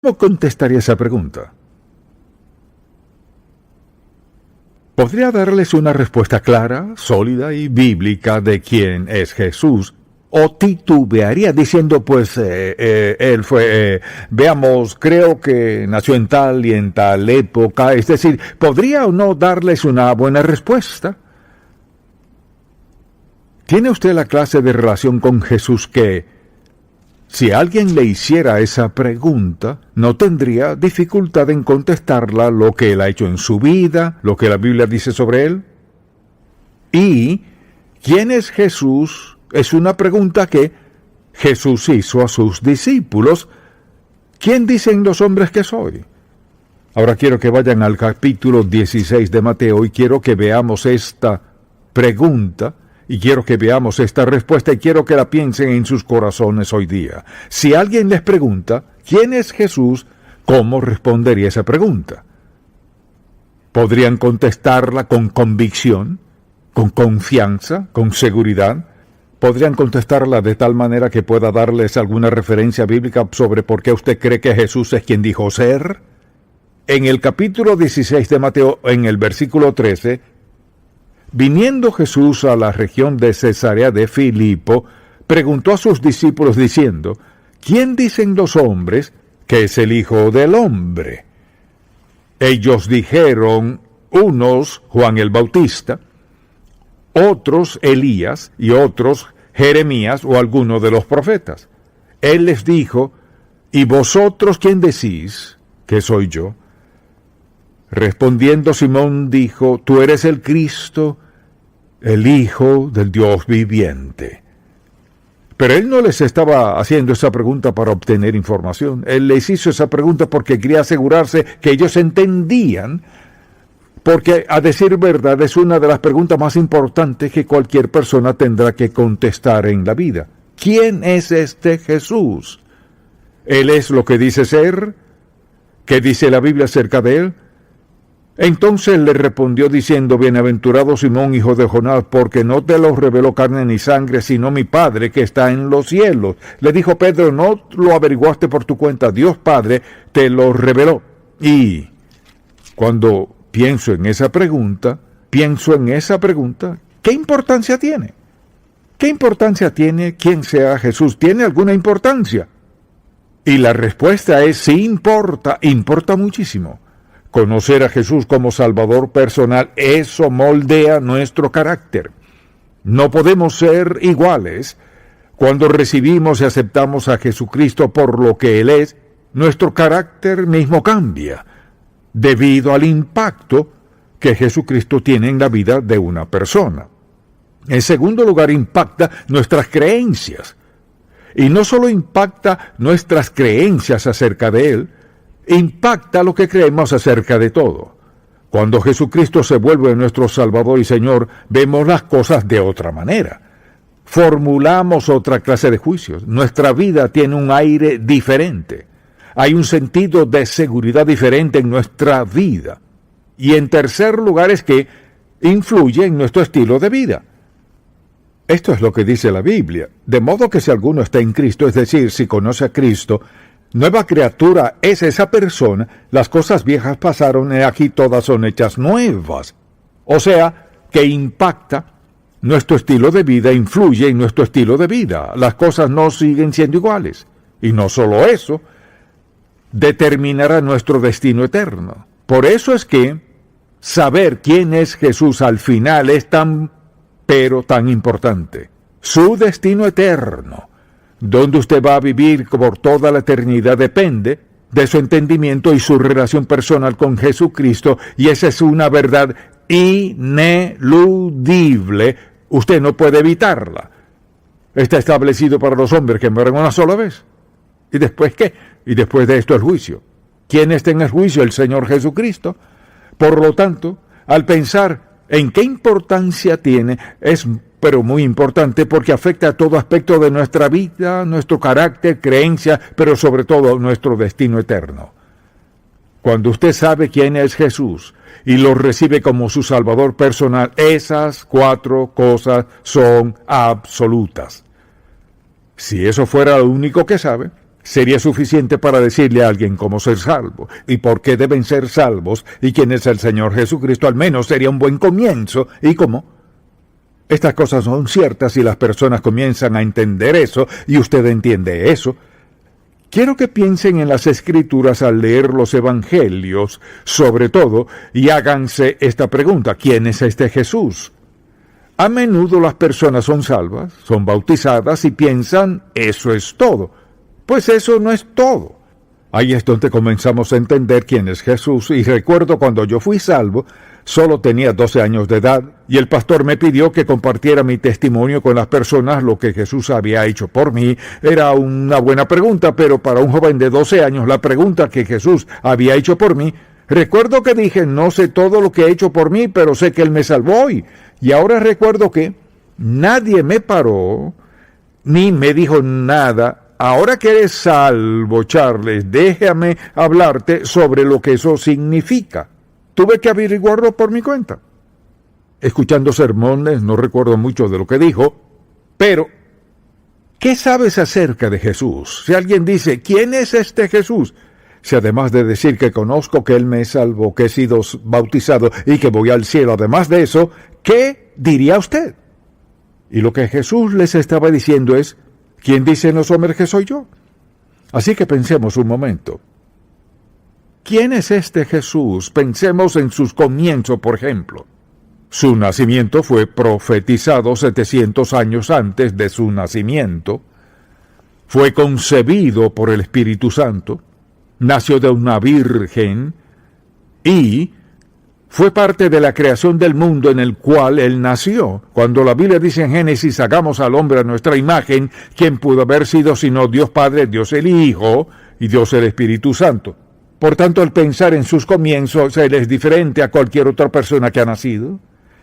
¿Cómo contestaría esa pregunta? ¿Podría darles una respuesta clara, sólida y bíblica de quién es Jesús? ¿O titubearía diciendo, pues, él fue, veamos, creo que nació en tal y en tal época? Es decir, ¿podría o no darles una buena respuesta? ¿Tiene usted la clase de relación con Jesús que, si alguien le hiciera esa pregunta, no tendría dificultad en contestarla lo que él ha hecho en su vida, lo que la Biblia dice sobre él? ¿Y quién es Jesús? Es una pregunta que Jesús hizo a sus discípulos. ¿Quién dicen los hombres que soy? Ahora quiero que vayan al capítulo 16 de Mateo y quiero que veamos esta pregunta y quiero que veamos esta respuesta y quiero que la piensen en sus corazones hoy día. Si alguien les pregunta, ¿quién es Jesús? ¿Cómo respondería esa pregunta? ¿Podrían contestarla con convicción, con confianza, con seguridad? ¿Podrían contestarla de tal manera que pueda darles alguna referencia bíblica sobre por qué usted cree que Jesús es quien dijo ser? En el capítulo 16 de Mateo, en el versículo 13, viniendo Jesús a la región de Cesarea de Filipo, preguntó a sus discípulos diciendo, ¿quién dicen los hombres que es el Hijo del Hombre? Ellos dijeron, unos Juan el Bautista, otros Elías y otros Jeremías o alguno de los profetas. Él les dijo, ¿y vosotros quién decís que soy yo? Respondiendo Simón dijo, tú eres el Cristo, el Hijo del Dios viviente. Pero él no les estaba haciendo esa pregunta para obtener información. Él les hizo esa pregunta porque quería asegurarse que ellos entendían. Porque, a decir verdad, es una de las preguntas más importantes que cualquier persona tendrá que contestar en la vida. ¿Quién es este Jesús? ¿Él es lo que dice ser? ¿Qué dice la Biblia acerca de él? Entonces le respondió diciendo, bienaventurado Simón, hijo de Jonás, porque no te lo reveló carne ni sangre, sino mi Padre que está en los cielos. Le dijo Pedro, no lo averiguaste por tu cuenta, Dios Padre te lo reveló. Y cuando pienso en esa pregunta, ¿qué importancia tiene? ¿Qué importancia tiene quién sea Jesús? ¿Tiene alguna importancia? Y la respuesta es sí importa muchísimo. Conocer a Jesús como Salvador personal, eso moldea nuestro carácter. No podemos ser iguales. Cuando recibimos y aceptamos a Jesucristo por lo que Él es, nuestro carácter mismo cambia, debido al impacto que Jesucristo tiene en la vida de una persona. En segundo lugar, impacta nuestras creencias. Y no solo impacta nuestras creencias acerca de Él, impacta lo que creemos acerca de todo. Cuando Jesucristo se vuelve nuestro Salvador y Señor, vemos las cosas de otra manera. Formulamos otra clase de juicios. Nuestra vida tiene un aire diferente. Hay un sentido de seguridad diferente en nuestra vida. Y en tercer lugar es que influye en nuestro estilo de vida. Esto es lo que dice la Biblia. De modo que si alguno está en Cristo, es decir, si conoce a Cristo, nueva criatura es esa persona, las cosas viejas pasaron y aquí todas son hechas nuevas. O sea, que impacta nuestro estilo de vida, influye en nuestro estilo de vida. Las cosas no siguen siendo iguales. Y no solo eso, determinará nuestro destino eterno. Por eso es que saber quién es Jesús al final es tan importante. Su destino eterno, donde usted va a vivir por toda la eternidad, depende de su entendimiento y su relación personal con Jesucristo, y esa es una verdad ineludible. Usted no puede evitarla. Está establecido para los hombres que mueren una sola vez. ¿Y después qué? Y después de esto el juicio. ¿Quién está en el juicio? El Señor Jesucristo. Por lo tanto, al pensar en qué importancia tiene, es pero muy importante porque afecta a todo aspecto de nuestra vida, nuestro carácter, creencia, pero sobre todo nuestro destino eterno. Cuando usted sabe quién es Jesús y lo recibe como su Salvador personal, esas 4 cosas son absolutas. Si eso fuera lo único que sabe, sería suficiente para decirle a alguien cómo ser salvo y por qué deben ser salvos y quién es el Señor Jesucristo. Al menos sería un buen comienzo. ¿Y cómo? Estas cosas son ciertas y las personas comienzan a entender eso y usted entiende eso. Quiero que piensen en las Escrituras al leer los Evangelios, sobre todo, y háganse esta pregunta: ¿quién es este Jesús? A menudo las personas son salvas, son bautizadas y piensan, eso es todo. Pues eso no es todo. Ahí es donde comenzamos a entender quién es Jesús. Y recuerdo cuando yo fui salvo, solo tenía 12 años de edad, y el pastor me pidió que compartiera mi testimonio con las personas, lo que Jesús había hecho por mí. Era una buena pregunta, pero para un joven de 12 años, la pregunta que Jesús había hecho por mí, recuerdo que dije, no sé todo lo que ha hecho por mí, pero sé que Él me salvó. Y ahora recuerdo que nadie me paró, ni me dijo nada. Ahora que eres salvo, Charles, déjame hablarte sobre lo que eso significa. Tuve que averiguarlo por mi cuenta. Escuchando sermones, no recuerdo mucho de lo que dijo, pero ¿qué sabes acerca de Jesús? Si alguien dice, ¿quién es este Jesús? Si además de decir que conozco que Él me salvó, que he sido bautizado y que voy al cielo, además de eso, ¿qué diría usted? Y lo que Jesús les estaba diciendo es, ¿quién dicen los hombres que soy yo? Así que pensemos un momento. ¿Quién es este Jesús? Pensemos en sus comienzos, por ejemplo. Su nacimiento fue profetizado 700 años antes de su nacimiento. Fue concebido por el Espíritu Santo. Nació de una virgen y fue parte de la creación del mundo en el cual Él nació. Cuando la Biblia dice en Génesis, hagamos al hombre a nuestra imagen, ¿quién pudo haber sido sino Dios Padre, Dios el Hijo y Dios el Espíritu Santo? Por tanto, el pensar en sus comienzos, Él es diferente a cualquier otra persona que ha nacido.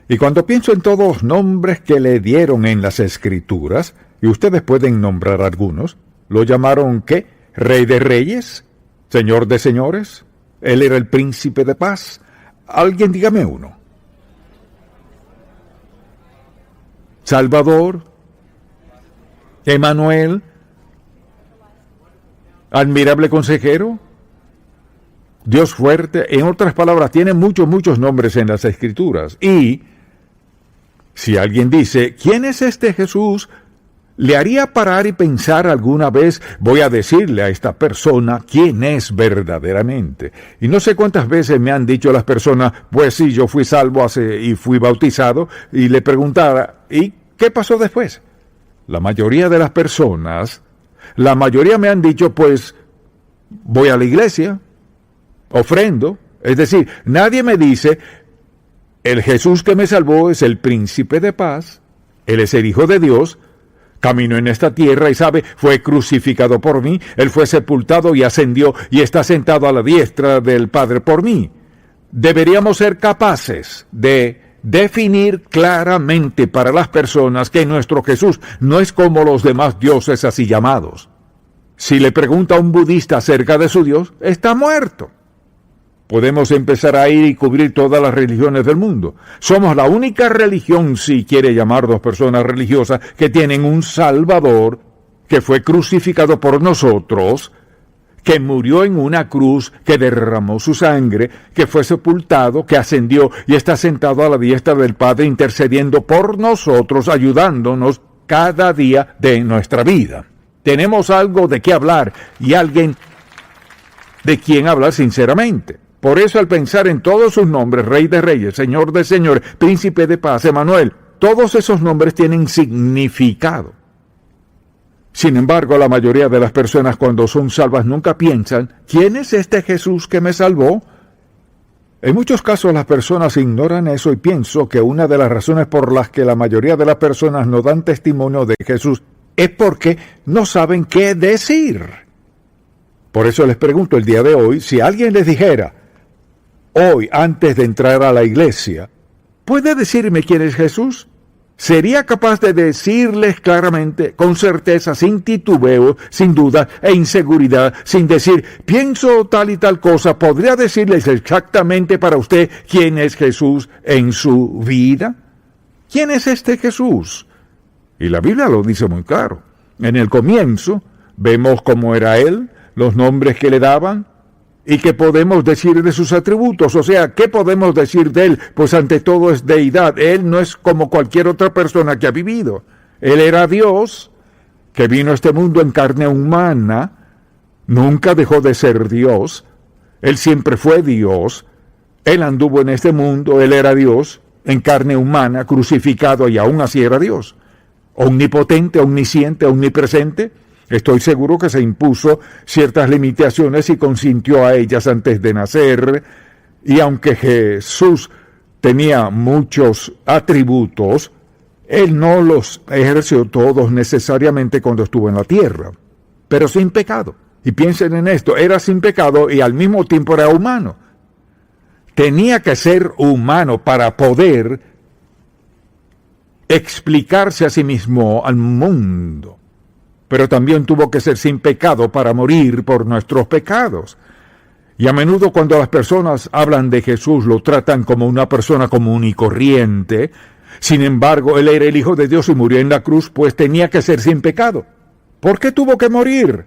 Y cuando pienso en todos los nombres que le dieron en las Escrituras, y ustedes pueden nombrar algunos, ¿lo llamaron qué? ¿Rey de reyes? ¿Señor de señores? ¿Él era el príncipe de paz? Alguien dígame uno. Salvador, Emanuel, admirable consejero, Dios fuerte. En otras palabras, tiene muchos nombres en las Escrituras. Y si alguien dice, ¿quién es este Jesús?, le haría parar y pensar alguna vez, voy a decirle a esta persona quién es verdaderamente. Y no sé cuántas veces me han dicho las personas, pues sí, yo fui salvo y fui bautizado, y le preguntara, ¿y qué pasó después? La mayoría de las personas, me han dicho, pues voy a la iglesia, ofrendo. Es decir, nadie me dice, el Jesús que me salvó es el príncipe de paz, Él es el Hijo de Dios, caminó en esta tierra y fue crucificado por mí, Él fue sepultado y ascendió y está sentado a la diestra del Padre por mí. Deberíamos ser capaces de definir claramente para las personas que nuestro Jesús no es como los demás dioses así llamados. Si le pregunta a un budista acerca de su Dios, está muerto. Podemos empezar a ir y cubrir todas las religiones del mundo. Somos la única religión, si quiere llamarnos personas religiosas, que tienen un Salvador que fue crucificado por nosotros, que murió en una cruz, que derramó su sangre, que fue sepultado, que ascendió y está sentado a la diestra del Padre intercediendo por nosotros, ayudándonos cada día de nuestra vida. Tenemos algo de qué hablar y alguien de quien hablar sinceramente. Por eso al pensar en todos sus nombres, Rey de Reyes, Señor de Señores, Príncipe de Paz, Emanuel, todos esos nombres tienen significado. Sin embargo, la mayoría de las personas cuando son salvas nunca piensan, ¿quién es este Jesús que me salvó? En muchos casos las personas ignoran eso y pienso que una de las razones por las que la mayoría de las personas no dan testimonio de Jesús es porque no saben qué decir. Por eso les pregunto el día de hoy, si alguien les dijera, hoy, antes de entrar a la iglesia, ¿puede decirme quién es Jesús? ¿Sería capaz de decirles claramente, con certeza, sin titubeo, sin duda e inseguridad, sin decir, pienso tal y tal cosa? ¿Podría decirles exactamente para usted quién es Jesús en su vida? ¿Quién es este Jesús? Y la Biblia lo dice muy claro. En el comienzo, vemos cómo era Él, los nombres que le daban, y qué podemos decir de sus atributos. O sea, ¿qué podemos decir de Él? Pues ante todo es deidad. Él no es como cualquier otra persona que ha vivido. Él era Dios, que vino a este mundo en carne humana, nunca dejó de ser Dios. Él siempre fue Dios. Él anduvo en este mundo, Él era Dios, en carne humana, crucificado, y aún así era Dios. Omnipotente, omnisciente, omnipresente. Estoy seguro que se impuso ciertas limitaciones y consintió a ellas antes de nacer. Y aunque Jesús tenía muchos atributos, Él no los ejerció todos necesariamente cuando estuvo en la tierra, pero sin pecado. Y piensen en esto, era sin pecado y al mismo tiempo era humano. Tenía que ser humano para poder explicarse a sí mismo al mundo. Pero también tuvo que ser sin pecado para morir por nuestros pecados. Y a menudo cuando las personas hablan de Jesús lo tratan como una persona común y corriente. Sin embargo, Él era el Hijo de Dios y murió en la cruz, pues tenía que ser sin pecado. ¿Por qué tuvo que morir?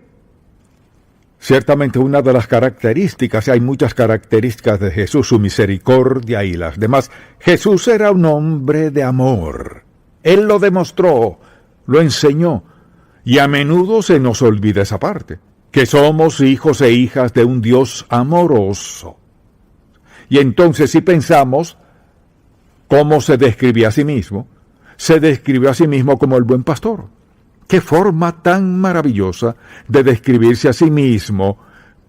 Ciertamente una de las características, hay muchas características de Jesús, su misericordia y las demás. Jesús era un hombre de amor. Él lo demostró, lo enseñó. Y a menudo se nos olvida esa parte, que somos hijos e hijas de un Dios amoroso. Y entonces si pensamos cómo se describía a sí mismo, se describió a sí mismo como el buen pastor. ¡Qué forma tan maravillosa de describirse a sí mismo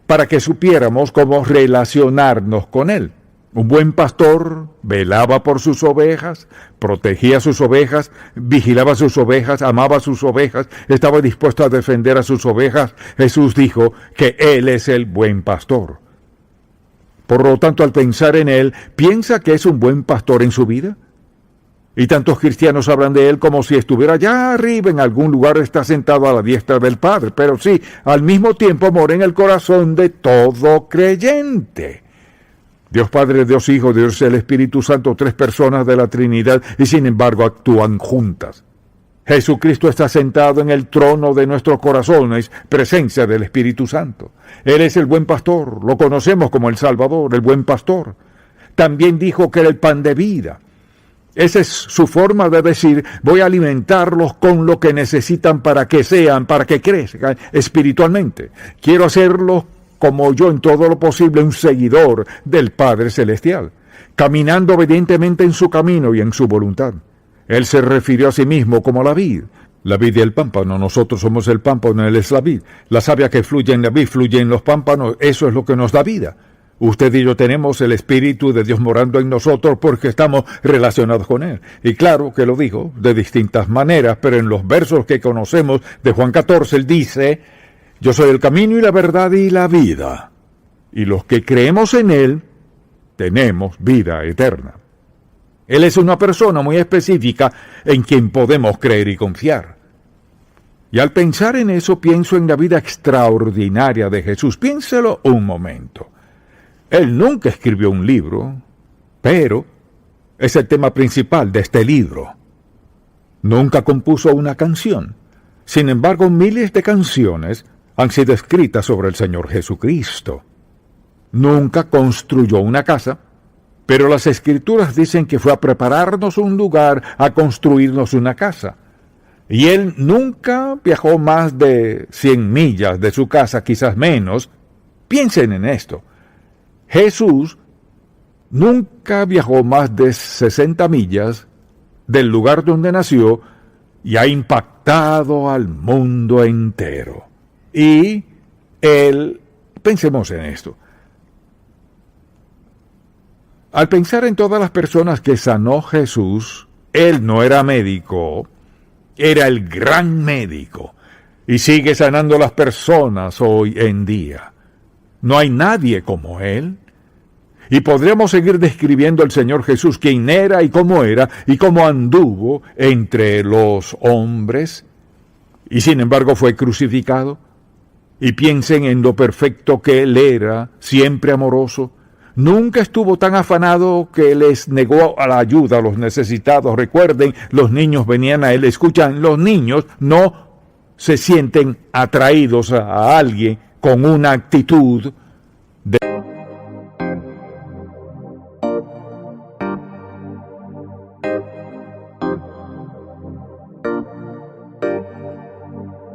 para que supiéramos cómo relacionarnos con Él! Un buen pastor velaba por sus ovejas, protegía sus ovejas, vigilaba sus ovejas, amaba sus ovejas, estaba dispuesto a defender a sus ovejas. Jesús dijo que Él es el buen pastor. Por lo tanto, al pensar en Él, ¿piensa que es un buen pastor en su vida? Y tantos cristianos hablan de Él como si estuviera allá arriba en algún lugar, está sentado a la diestra del Padre. Pero sí, al mismo tiempo mora en el corazón de todo creyente. Dios Padre, Dios Hijo, Dios el Espíritu Santo, tres personas de la Trinidad, y sin embargo actúan juntas. Jesucristo está sentado en el trono de nuestros corazones, presencia del Espíritu Santo. Él es el buen pastor, lo conocemos como el Salvador, el buen pastor. También dijo que era el pan de vida. Esa es su forma de decir, voy a alimentarlos con lo que necesitan para que sean, para que crezcan espiritualmente. Quiero hacerlos como yo en todo lo posible, un seguidor del Padre Celestial, caminando obedientemente en su camino y en su voluntad. Él se refirió a sí mismo como la vid y el pámpano. Nosotros somos el pámpano, Él es la vid. La savia que fluye en la vid, fluye en los pámpanos, eso es lo que nos da vida. Usted y yo tenemos el Espíritu de Dios morando en nosotros porque estamos relacionados con Él. Y claro que lo dijo de distintas maneras, pero en los versos que conocemos de Juan 14, Él dice: yo soy el camino y la verdad y la vida. Y los que creemos en Él, tenemos vida eterna. Él es una persona muy específica en quien podemos creer y confiar. Y al pensar en eso, pienso en la vida extraordinaria de Jesús. Piénselo un momento. Él nunca escribió un libro, pero es el tema principal de este libro. Nunca compuso una canción. Sin embargo, miles de canciones han sido escritas sobre el Señor Jesucristo. Nunca construyó una casa, pero las Escrituras dicen que fue a prepararnos un lugar, a construirnos una casa. Y Él nunca viajó más de 100 millas de su casa, quizás menos. Piensen en esto. Jesús nunca viajó más de 60 millas del lugar donde nació y ha impactado al mundo entero. Y Él, pensemos en esto, al pensar en todas las personas que sanó Jesús, Él no era médico, era el gran médico y sigue sanando a las personas hoy en día. No hay nadie como Él. Y podríamos seguir describiendo al Señor Jesús, quién era y cómo anduvo entre los hombres, y sin embargo fue crucificado. Y piensen en lo perfecto que Él era, siempre amoroso. Nunca estuvo tan afanado que les negó a la ayuda a los necesitados. Recuerden, los niños venían a Él. Escuchan, los niños, no se sienten atraídos a alguien con una actitud de...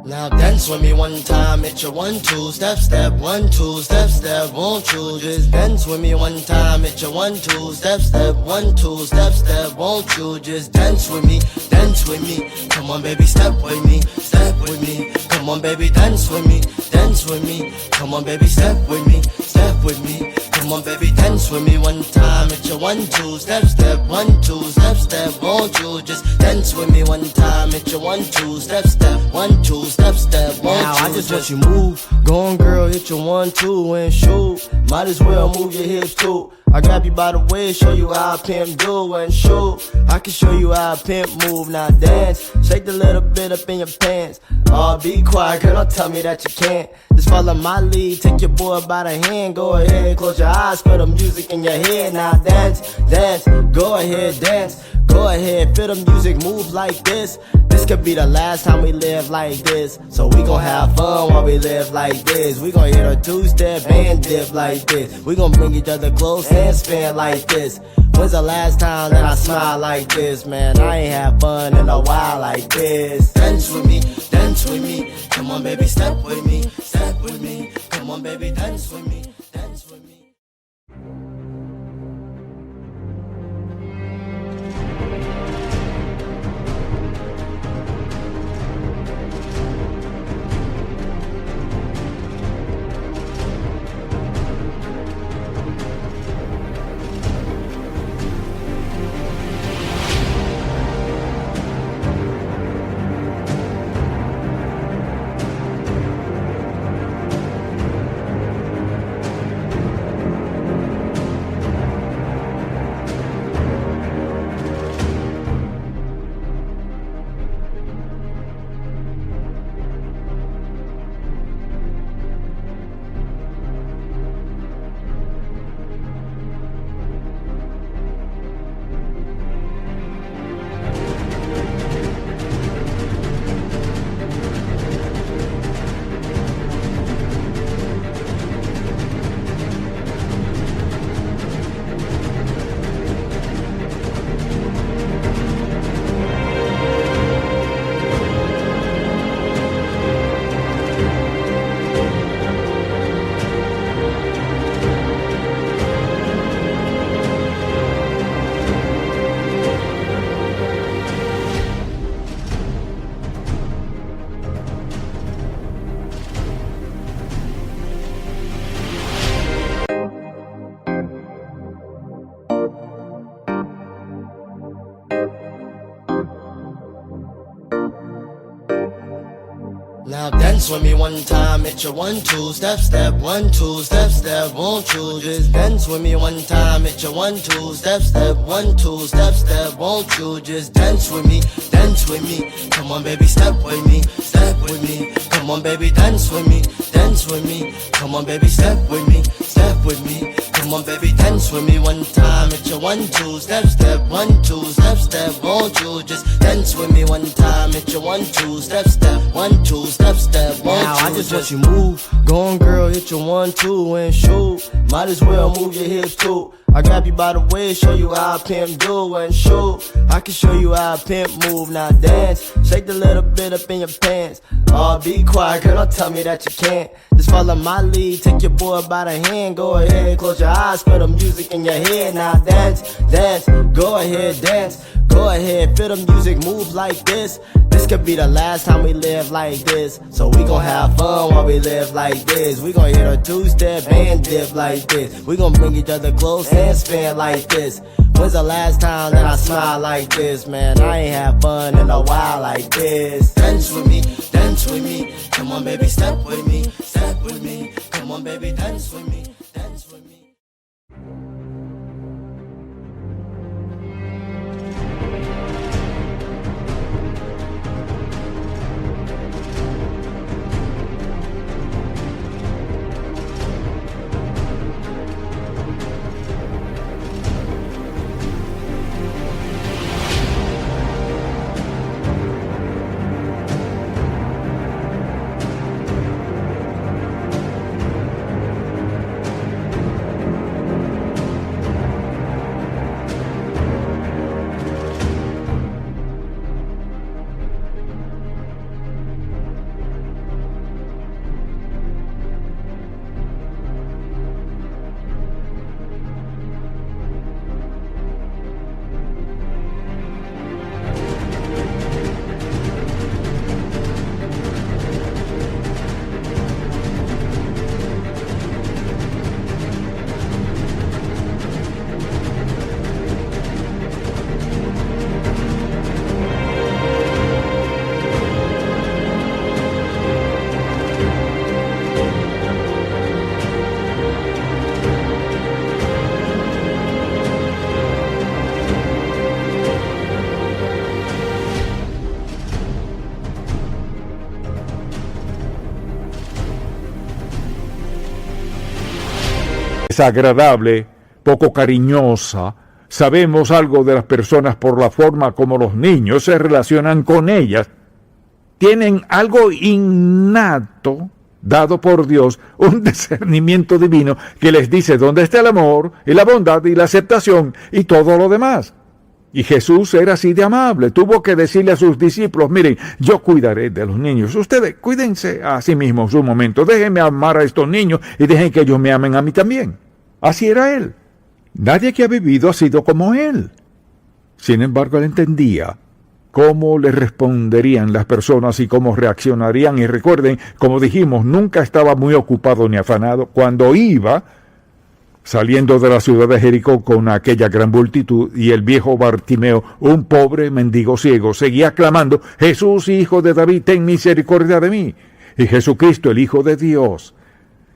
Now dance with me one time, it's your 1 2 step step 1 2 step step. Won't you just dance with me one time? It's your 1 2 step step 1 2 step step. Won't you just dance with me? Dance with me. Come on, baby, step with me, step with me. Come on, baby, dance with me, dance with me. Come on, baby, step with me, step with me. Come on, baby, dance with me one time. It's your 1 2 step step 1 2 step step. Won't you just dance with me one time? It's your 1 2 step step 1 2 step step. Won't now you I just want you move, go on, girl, hit your 1 2 and shoot. Might as well move your hips too. I grab you by the waist, show you how I pimp do and shoot. I can show you how I pimp move, now dance. Shake the little bit up in your pants. Oh, be quiet, girl, don't tell me that you can't. Just follow my lead, take your boy by the hand. Go ahead, close your eyes, feel the music in your head. Now dance, dance, go ahead, dance. Go ahead, feel the music, move like this. This could be the last time we live like this. So we gon' have fun while we live like this. We gon' hit a two-step and dip like this. We gon' bring each other close and spin like this. When's the last time that I smile like this? Man, I ain't had fun in a while like this. Dance with me, dance with me. Come on, baby, step with me, step with me. Come on, baby, dance with me, dance with me. Now dance with me one time, it's your 1 2 step step 1 2 step step. Won't you just dance with me one time? It's your 1 2 step step 1 2 step step. Won't you just dance with me, dance with me? Come on, baby, step with me, step with me. Come on, baby, dance with me, dance with me. Come on, baby, step with me, step with me. Come on, baby, dance with me one time. It's your 1 2 step step 1 2 step step. Won't you just dance with me one time? It's your 1 2 step step 1 2 step step. Won't now I just want you move, go on, girl, hit your 1 2 and shoot. Might as well move your hips too. I grab you by the waist, show you how I pimp do and shoot. I can show you how I pimp move, now dance. Shake the little bit up in your pants. Oh, be quiet, girl, don't tell me that you can't. Just follow my lead, take your boy by the hand. Go ahead, close your eyes, feel the music in your head. Now dance, dance, go ahead, dance. Go ahead, feel the music, move like this. This could be the last time we live like this. So we gon' have fun while we live like this. We gon' hit a two-step and dip like this. We gon' bring each other close and spin like this. When's the last time that I smile like this? Man, I ain't had fun in a while like this. Dance with me, dance with me. Come on, baby, step with me, step with me. Come on, baby, dance with me, dance with me. desagradable, poco cariñosa. Sabemos algo de las personas por la forma como los niños se relacionan con ellas. Tienen algo innato, dado por Dios, un discernimiento divino que les dice dónde está el amor y la bondad y la aceptación y todo lo demás. Y Jesús era así de amable. Tuvo que decirle a sus discípulos, miren, yo cuidaré de los niños. Ustedes cuídense a sí mismos un momento. Déjenme amar a estos niños y dejen que ellos me amen a mí también. Así era él. Nadie que ha vivido ha sido como él. Sin embargo, él entendía cómo le responderían las personas y cómo reaccionarían. Y recuerden, como dijimos, nunca estaba muy ocupado ni afanado. Cuando iba saliendo de la ciudad de Jericó con aquella gran multitud, y el viejo Bartimeo, un pobre mendigo ciego, seguía clamando, Jesús, hijo de David, ten misericordia de mí. Y Jesucristo, el Hijo de Dios,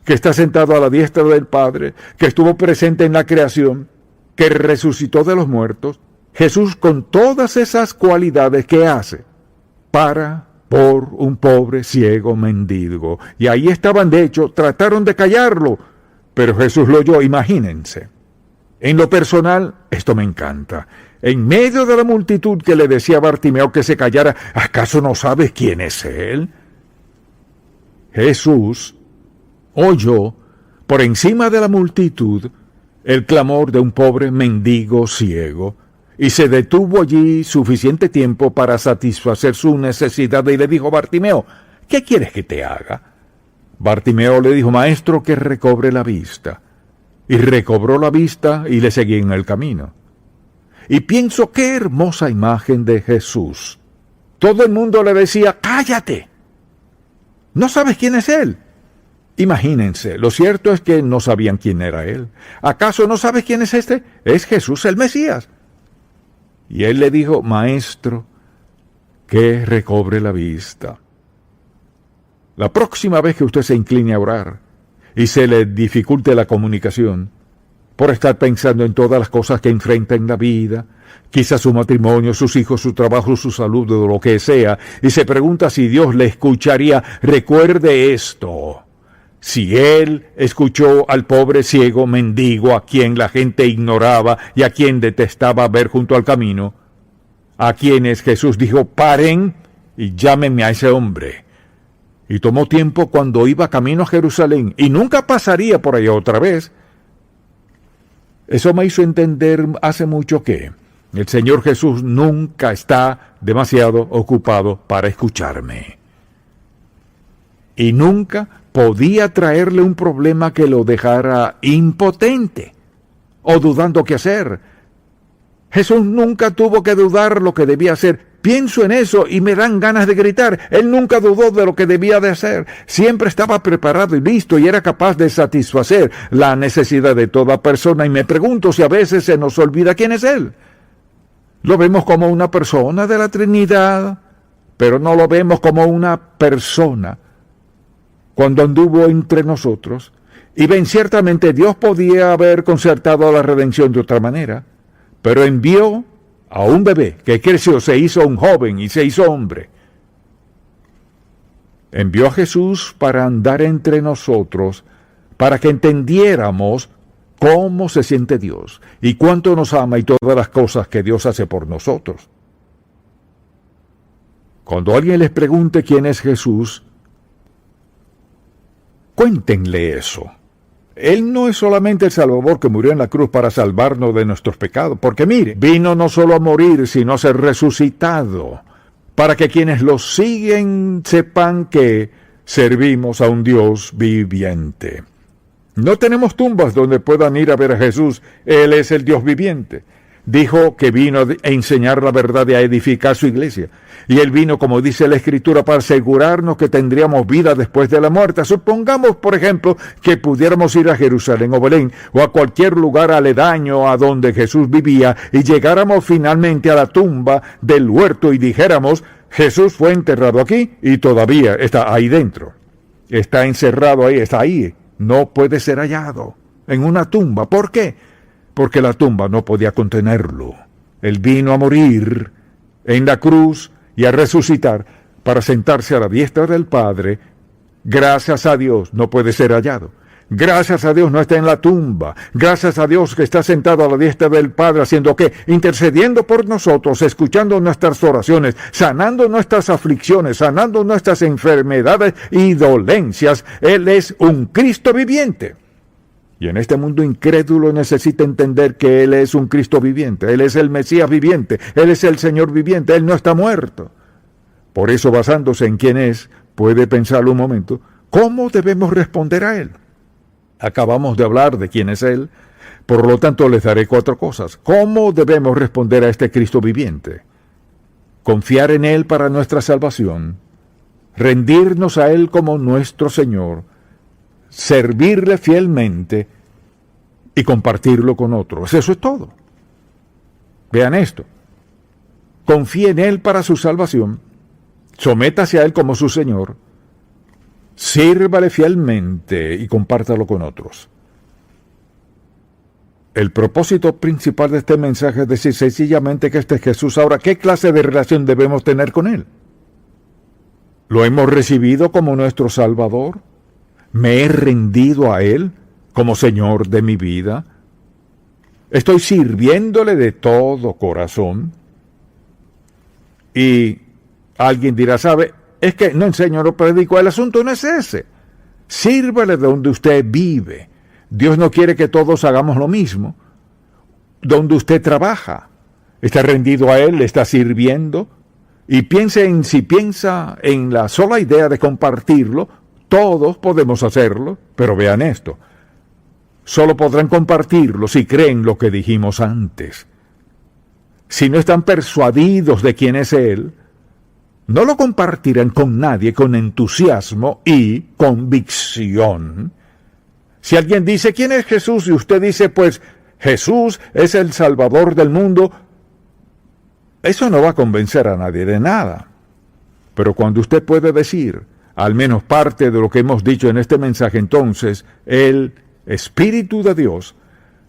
que está sentado a la diestra del Padre, que estuvo presente en la creación, que resucitó de los muertos, Jesús, con todas esas cualidades que hace, para por un pobre ciego mendigo. Y ahí estaban, de hecho, trataron de callarlo, pero Jesús lo oyó. Imagínense. En lo personal, esto me encanta. En medio de la multitud que le decía a Bartimeo que se callara, ¿acaso no sabes quién es él? Jesús oyó, por encima de la multitud, el clamor de un pobre mendigo ciego, y se detuvo allí suficiente tiempo para satisfacer su necesidad, y le dijo, Bartimeo, ¿qué quieres que te haga? Bartimeo le dijo, Maestro, que recobre la vista. Y recobró la vista y le seguí en el camino. Y pienso, qué hermosa imagen de Jesús. Todo el mundo le decía, cállate. ¿No sabes quién es él? Imagínense, lo cierto es que no sabían quién era él. ¿Acaso no sabes quién es este? Es Jesús el Mesías. Y él le dijo, Maestro, que recobre la vista. La próxima vez que usted se incline a orar y se le dificulte la comunicación, por estar pensando en todas las cosas que enfrenta en la vida, quizás su matrimonio, sus hijos, su trabajo, su salud, o lo que sea, y se pregunta si Dios le escucharía, recuerde esto. Si Él escuchó al pobre ciego mendigo a quien la gente ignoraba y a quien detestaba ver junto al camino, a quienes Jesús dijo, paren y llámenme a ese hombre. Y tomó tiempo cuando iba camino a Jerusalén, y nunca pasaría por allá otra vez. Eso me hizo entender hace mucho que el Señor Jesús nunca está demasiado ocupado para escucharme. Y nunca podía traerle un problema que lo dejara impotente o dudando qué hacer. Jesús nunca tuvo que dudar lo que debía hacer. Pienso en eso y me dan ganas de gritar. Él nunca dudó de lo que debía de hacer. Siempre estaba preparado y listo y era capaz de satisfacer la necesidad de toda persona. Y me pregunto si a veces se nos olvida quién es Él. Lo vemos como una persona de la Trinidad, pero no lo vemos como una persona. Cuando anduvo entre nosotros, y ven, ciertamente Dios podía haber concertado la redención de otra manera, pero envió a un bebé que creció, se hizo un joven y se hizo hombre. Envió a Jesús para andar entre nosotros, para que entendiéramos cómo se siente Dios y cuánto nos ama y todas las cosas que Dios hace por nosotros. Cuando alguien les pregunte quién es Jesús, cuéntenle eso. Él no es solamente el Salvador que murió en la cruz para salvarnos de nuestros pecados, porque mire, vino no solo a morir, sino a ser resucitado, para que quienes lo siguen sepan que servimos a un Dios viviente. No tenemos tumbas donde puedan ir a ver a Jesús. Él es el Dios viviente. Dijo que vino a enseñar la verdad y a edificar su iglesia. Y Él vino, como dice la Escritura, para asegurarnos que tendríamos vida después de la muerte. Supongamos, por ejemplo, que pudiéramos ir a Jerusalén o Belén o a cualquier lugar aledaño a donde Jesús vivía y llegáramos finalmente a la tumba del huerto y dijéramos, Jesús fue enterrado aquí y todavía está ahí dentro. Está encerrado ahí, está ahí. No puede ser hallado en una tumba. ¿Por qué? Porque la tumba no podía contenerlo. Él vino a morir en la cruz y a resucitar para sentarse a la diestra del Padre. Gracias a Dios no puede ser hallado. Gracias a Dios no está en la tumba. Gracias a Dios que está sentado a la diestra del Padre, haciendo ¿qué? Intercediendo por nosotros, escuchando nuestras oraciones, sanando nuestras aflicciones, sanando nuestras enfermedades y dolencias. Él es un Cristo viviente. Y en este mundo incrédulo necesita entender que Él es un Cristo viviente. Él es el Mesías viviente. Él es el Señor viviente. Él no está muerto. Por eso, basándose en quién es, puede pensarlo un momento, ¿cómo debemos responder a Él? Acabamos de hablar de quién es Él, por lo tanto les daré 4 cosas. ¿Cómo debemos responder a este Cristo viviente? Confiar en Él para nuestra salvación, rendirnos a Él como nuestro Señor, servirle fielmente y compartirlo con otros. Eso es todo. Vean esto. Confíe en Él para su salvación, sométase a Él como su Señor, sírvale fielmente y compártalo con otros. El propósito principal de este mensaje es decir sencillamente que este es Jesús. Ahora, ¿qué clase de relación debemos tener con Él? ¿Lo hemos recibido como nuestro Salvador? ¿Me he rendido a Él como Señor de mi vida? ¿Estoy sirviéndole de todo corazón? Y alguien dirá, ¿sabe? Es que no enseño, no predico. El asunto no es ese. Sírvale de donde usted vive. Dios no quiere que todos hagamos lo mismo. Donde usted trabaja, está rendido a Él, le está sirviendo. Y si piensa en la sola idea de compartirlo, todos podemos hacerlo. Pero vean esto. Solo podrán compartirlo si creen lo que dijimos antes. Si no están persuadidos de quién es Él, no lo compartirán con nadie con entusiasmo y convicción. Si alguien dice, ¿quién es Jesús? Y usted dice, pues, Jesús es el Salvador del mundo, eso no va a convencer a nadie de nada. Pero cuando usted puede decir, al menos parte de lo que hemos dicho en este mensaje, entonces, el Espíritu de Dios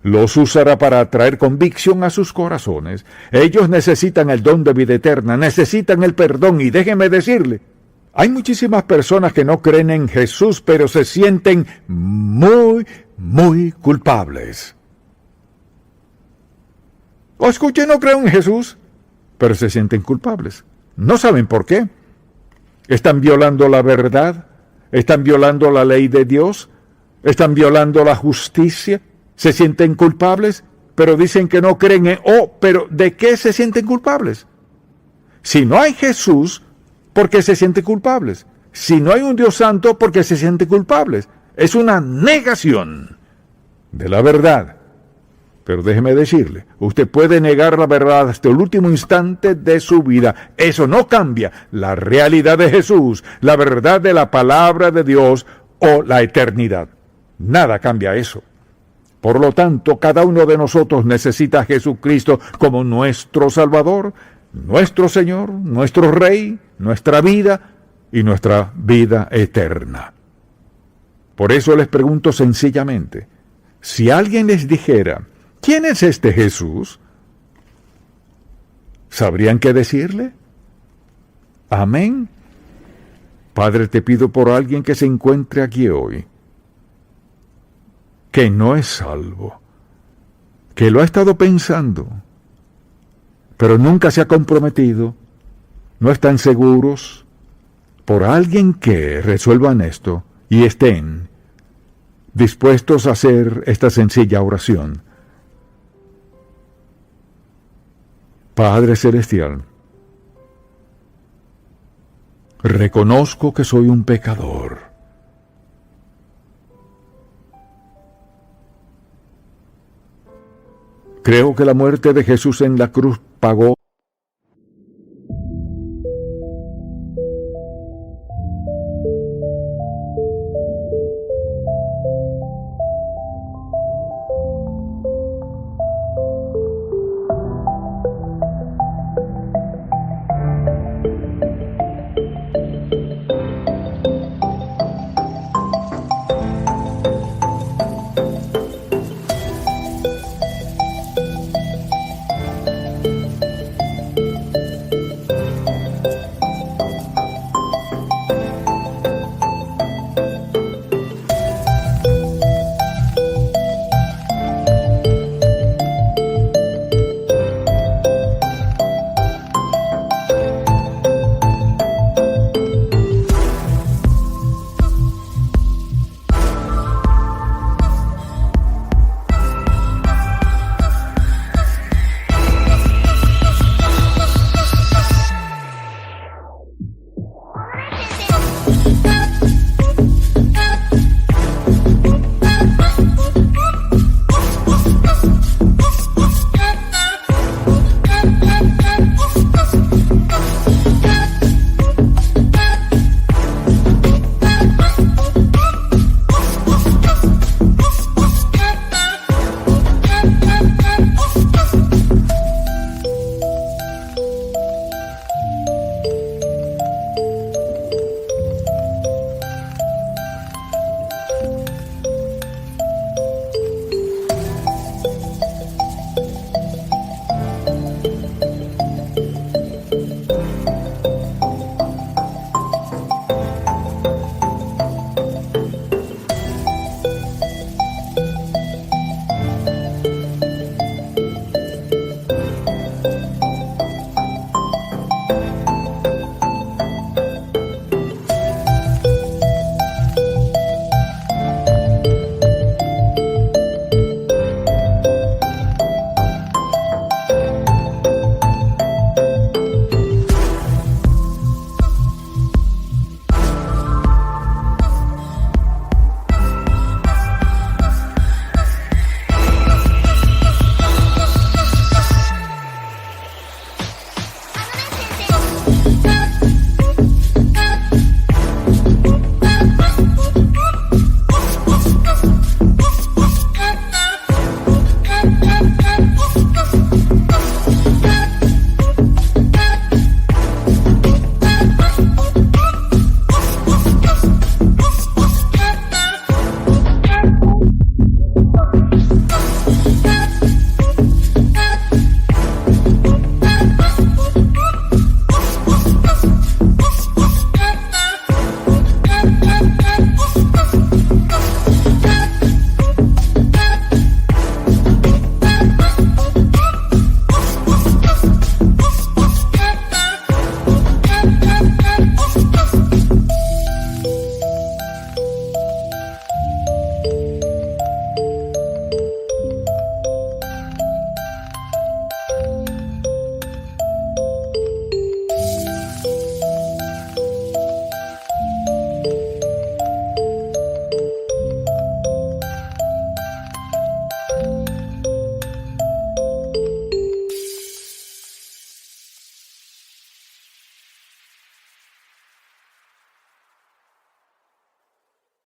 los usará para atraer convicción a sus corazones. Ellos necesitan el don de vida eterna, necesitan el perdón, y déjenme decirle, hay muchísimas personas que no creen en Jesús, pero se sienten muy, muy culpables. O escuche, no creo en Jesús, pero se sienten culpables. No saben por qué. Están violando la verdad, están violando la ley de Dios, están violando la justicia. Se sienten culpables, pero dicen que no creen en... pero ¿de qué se sienten culpables? Si no hay Jesús, ¿por qué se sienten culpables? Si no hay un Dios santo, ¿por qué se sienten culpables? Es una negación de la verdad. Pero déjeme decirle, usted puede negar la verdad hasta el último instante de su vida. Eso no cambia la realidad de Jesús, la verdad de la palabra de Dios o la eternidad. Nada cambia eso. Por lo tanto, cada uno de nosotros necesita a Jesucristo como nuestro Salvador, nuestro Señor, nuestro Rey, nuestra vida y nuestra vida eterna. Por eso les pregunto sencillamente, si alguien les dijera, ¿quién es este Jesús? ¿Sabrían qué decirle? Amén. Padre, te pido por alguien que se encuentre aquí hoy, que no es salvo, que lo ha estado pensando, pero nunca se ha comprometido, no están seguros, por alguien que resuelvan esto y estén dispuestos a hacer esta sencilla oración. Padre Celestial, reconozco que soy un pecador. Creo que la muerte de Jesús en la cruz pagó